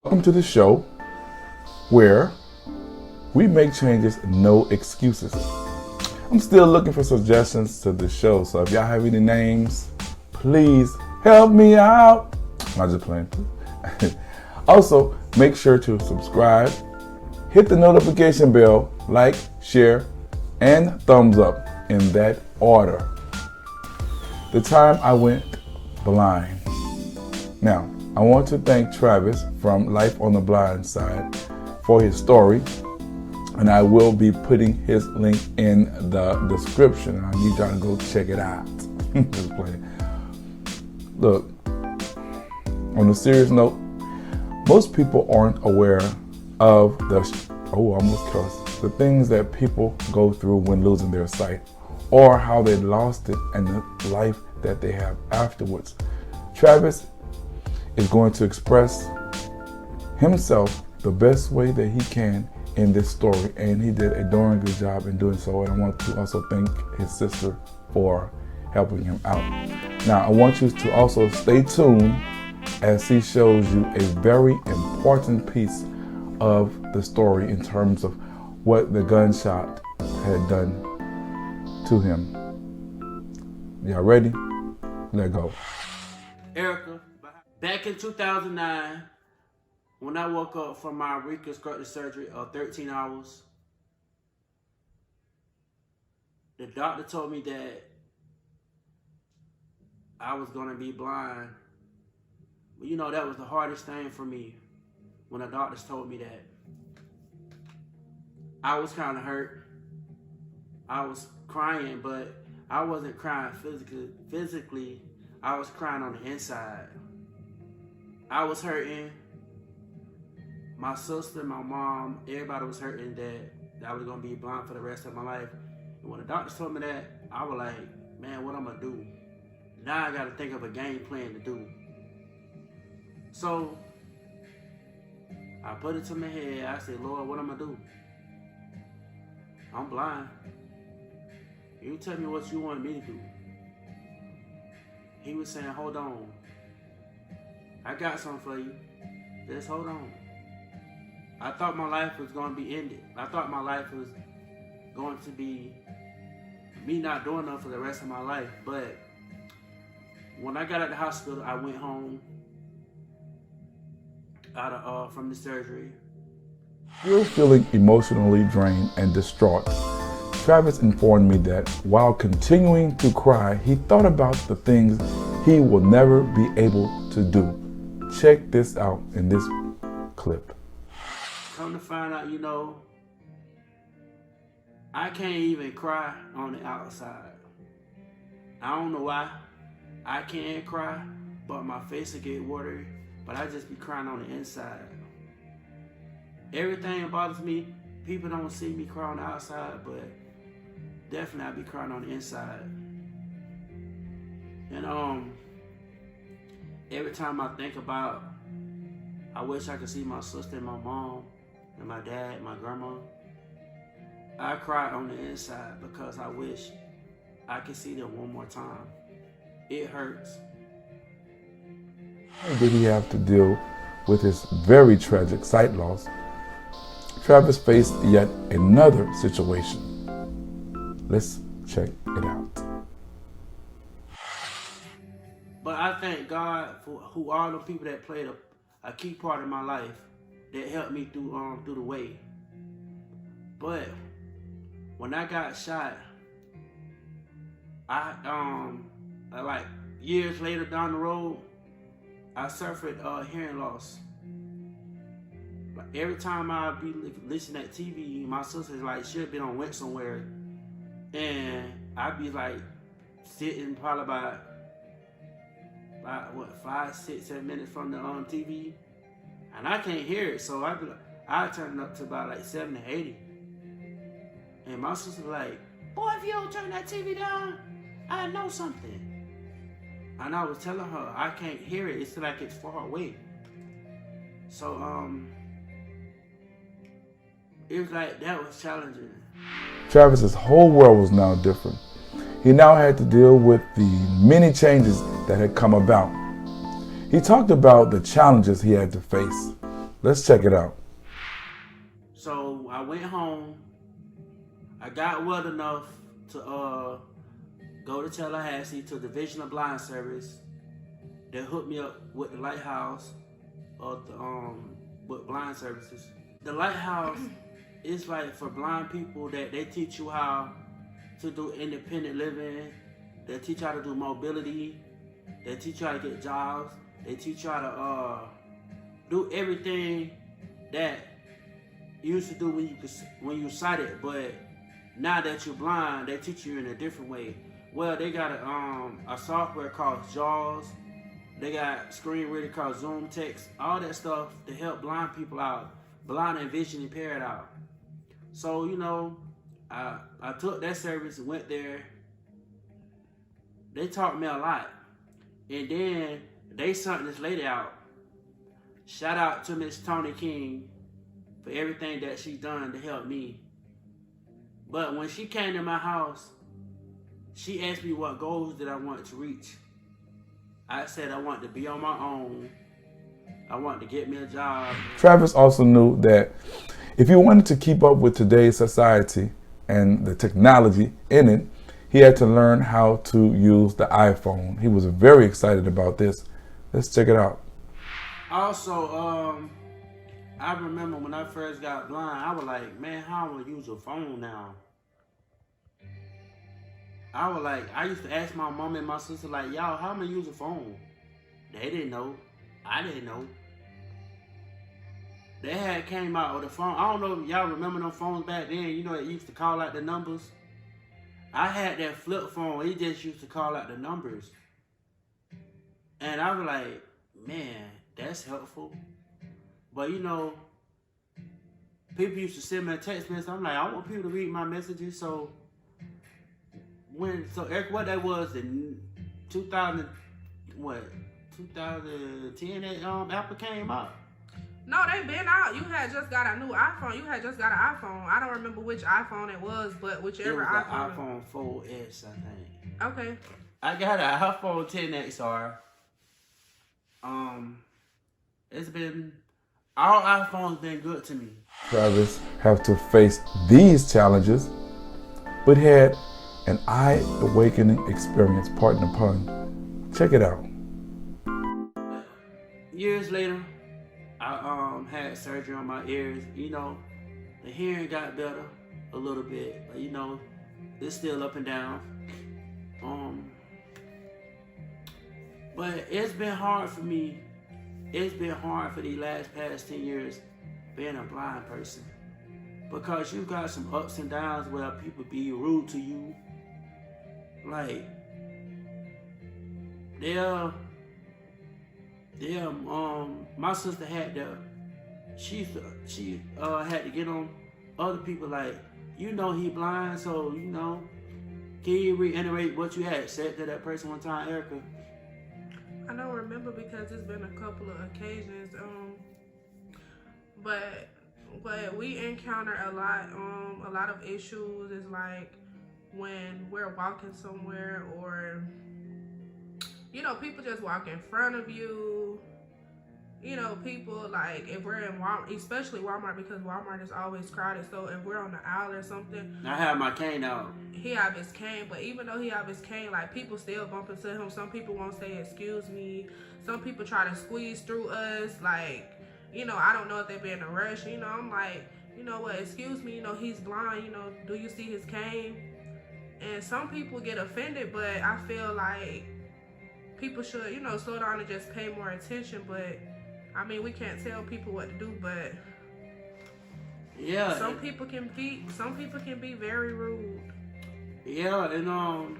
Welcome to the show where we make changes, no excuses. I'm still looking for suggestions to the show, so if y'all have any names, please help me out. I'm just playing. Also, make sure to subscribe, hit the notification bell, like, share, and thumbs up in that order. The time I went blind. Now, I want to thank Travis from Life on the Blind Side for his story, and I will be putting his link in the description. I need y'all to go check it out. Just playing. Look, on a serious note, most people aren't aware of the things that people go through when losing their sight, or how they lost it and the life that they have afterwards. Travis is going to express himself the best way that he can in this story, and he did a darn good job in doing so, and I want to also thank his sister for helping him out. Now, I want you to also stay tuned as he shows you a very important piece of the story in terms of what the gunshot had done to him. Y'all ready? Let's go. Erica, back in 2009, when I woke up from my reconstructive surgery of 13 hours, the doctor told me that I was going to be blind. But you know, that was the hardest thing for me when the doctors told me that. I was kind of hurt. I was crying, but I wasn't crying physically. I was crying on the inside. I was hurting. My sister, my mom, everybody was hurting that I was going to be blind for the rest of my life. And when the doctors told me that, I was like, man, what I'm going to do? Now I got to think of a game plan to do. So I put it to my head. I said, Lord, what I'm going to do? I'm blind. You tell me what you want me to do. He was saying, hold on. I got something for you. Just hold on. I thought my life was going to be ended. I thought my life was going to be me not doing nothing for the rest of my life. But when I got out of the hospital, I went home from the surgery. Still feeling emotionally drained and distraught, Travis informed me that while continuing to cry, he thought about the things he will never be able to do. Check this out in this clip. Come to find out, you know, I can't even cry on the outside. I don't know why I can't cry, but my face will get watery, but I just be crying on the inside. Everything bothers me. People don't see me cry on the outside, but definitely I be crying on the inside. And every time I think about, I wish I could see my sister and my mom and my dad, my grandma, I cry on the inside because I wish I could see them one more time. It hurts. How did he have to deal with his very tragic sight loss? Travis faced yet another situation. Let's check it out. But I thank God for who all the people that played a key part in my life that helped me through the way. But when I got shot, I like years later down the road, I suffered hearing loss. Like every time I be listening at TV, my sister's like, she'll be on went somewhere, and I'd be like sitting probably about 5, 6, 7 minutes from the TV, and I can't hear it. So I turn it up to about like 70, 80, and my sister's like, boy, if you don't turn that TV down, I know something. And I was telling her I can't hear it. It's like it's far away. So it was like that was challenging. Travis's whole world was now different. He now had to deal with the many changes that had come about. He talked about the challenges he had to face. Let's check it out. So I went home. I got well enough to go to Tallahassee to the Division of Blind Service. They hooked me up with the Lighthouse with blind services. The Lighthouse is like for blind people that they teach you how to do independent living. They teach you how to do mobility. They teach you how to get jobs. They teach you how to do everything that you used to do when you sighted, but now that you're blind, they teach you in a different way. Well, they got a software called JAWS. They got screen reader called Zoom Text. All that stuff to help blind people out, blind and vision impaired out. So I took that service and went there. They taught me a lot, and then they sent this lady out. Shout out to Miss Tony King for everything that she done to help me. But when she came to my house, she asked me what goals did I want to reach. I said I want to be on my own. I want to get me a job. Travis also knew that if he wanted to keep up with today's society and the technology in it, he had to learn how to use the iPhone. He was very excited about this. Let's check it out. Also, I remember when I first got blind, I was like, man, how am I use a phone now? I used to ask my mom and my sister, like, y'all, how am I use a phone? They didn't know. I didn't know. They had came out with a phone. I don't know if y'all remember them phones back then. It used to call out the numbers. I had that flip phone. It just used to call out the numbers. And I was like, man, that's helpful. But people used to send me a text message. I'm like, I want people to read my messages. So Eric, what that was in 2010 that Apple came out. No, they been out. You had just got a new iPhone. You had just got an iPhone. I don't remember which iPhone it was, but whichever it was iPhone. The iPhone 4S, I think. Okay. I got an iPhone 10XR. All iPhones been good to me. Travis have to face these challenges, but had an eye-awakening experience, pardon the pun. Check it out. Years later, I had surgery on my ears. The hearing got better a little bit, but it's still up and down. But it's been hard for me. It's been hard for the past 10 years being a blind person, because you got some ups and downs where people be rude to you. Like my sister had she had to get on other people like, he blind, so can you reiterate what you had said to that person one time, Erica? I don't remember because it's been a couple of occasions. But we encounter a lot of issues is like when we're walking somewhere, or people just walk in front of you. People like if we're in Walmart, especially Walmart, because Walmart is always crowded. So if we're on the aisle or something, I have my cane out. He have his cane, but even though he have his cane, like people still bump into him. Some people won't say excuse me. Some people try to squeeze through us. Like, I don't know if they be in a rush. I'm like, what? Excuse me. He's blind. Do you see his cane? And some people get offended, but I feel like people should, slow down and just pay more attention. But I mean, we can't tell people what to do, but yeah, some people can be very rude. Yeah, and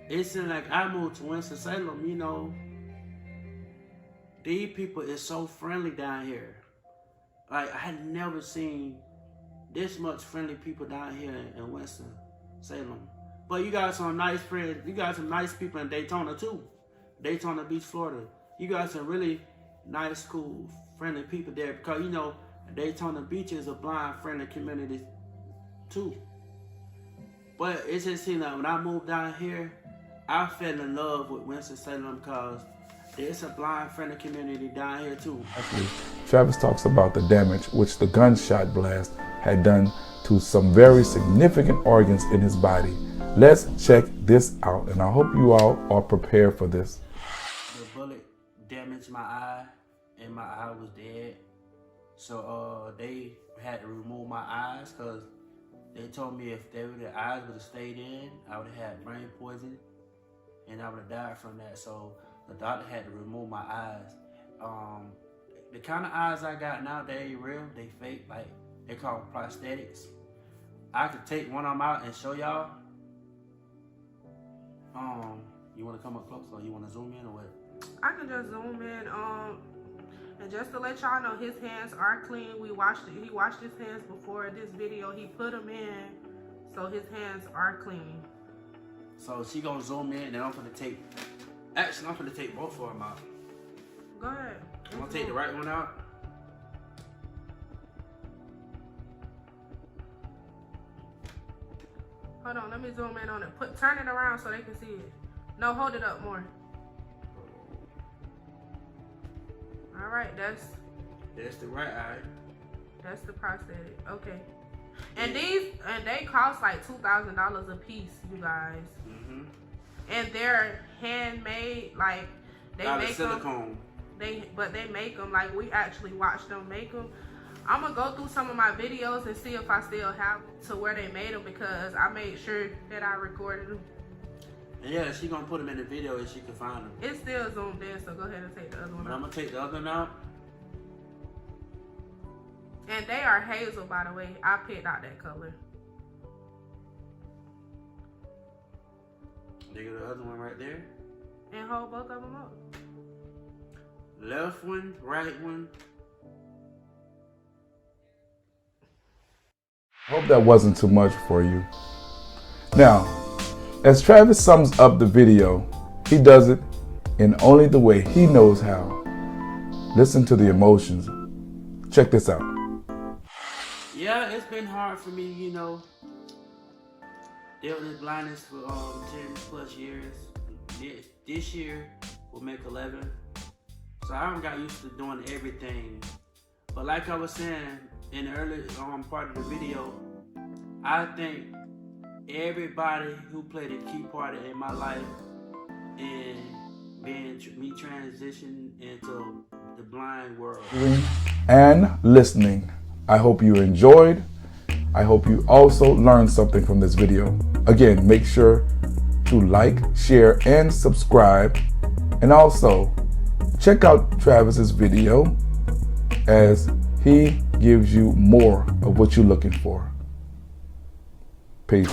it's like I moved to Winston-Salem. These people is so friendly down here. Like I had never seen this much friendly people down here in Winston-Salem. But you got some nice friends. You got some nice people in Daytona too, Daytona Beach, Florida. You got some really nice, cool, friendly people there, because Daytona Beach is a blind friendly community too. But it just seemed like when I moved down here, I fell in love with Winston-Salem because There's a blind-friendly community down here too. Actually, Travis talks about the damage which the gunshot blast had done to some very significant organs in his body. Let's check this out, and I hope you all are prepared for this. The bullet damaged my eye, and my eye was dead. So they had to remove my eyes because they told me if the eyes would have stayed in, I would have had brain poison, and I would have died from that. So the doctor had to remove my eyes. The kind of eyes I got now, they ain't real, they fake, like they call them prosthetics. I could take one of them out and show y'all. You want to come up close, or you want to zoom in, or what? I can just zoom in. And just to let y'all know, his hands are clean. He washed his hands before this video. He put them in, so his hands are clean. So she gonna zoom in, and I'm gonna take. Actually, I'm gonna take both of them out. Go ahead. I'm gonna take the right one out. Hold on, let me zoom in on it. Turn it around so they can see it. No, hold it up more. All right, that's the right eye. That's the prosthetic. Okay. And they cost like $2,000 a piece, you guys. Mm-hmm. And they're handmade, like they Out of make silicone. them. But they make them like we actually watched them make them. I'm gonna go through some of my videos and see if I still have to where they made them, because I made sure that I recorded them. Yeah, she gonna put them in the video if she can find them. It's still zoomed in, so go ahead and take the other one But I'm out. gonna take the other one out. And they are hazel, by the way. I picked out that color. There go the other one right there. And hold both of them up. Left one, right one. I hope that wasn't too much for you. Now, as Travis sums up the video, he does it in only the way he knows how. Listen to the emotions. Check this out. Yeah, it's been hard for me, you know, dealing with blindness for 10 plus years. This year will make 11. So I haven't got used to doing everything. But like I was saying in the early part of the video, I think everybody who played a key part in my life in being me transitioned into the blind world. And listening. I hope you enjoyed. I hope you also learned something from this video. Again, make sure to like, share, and subscribe. And also, check out Travis's video as he gives you more of what you're looking for. Peace.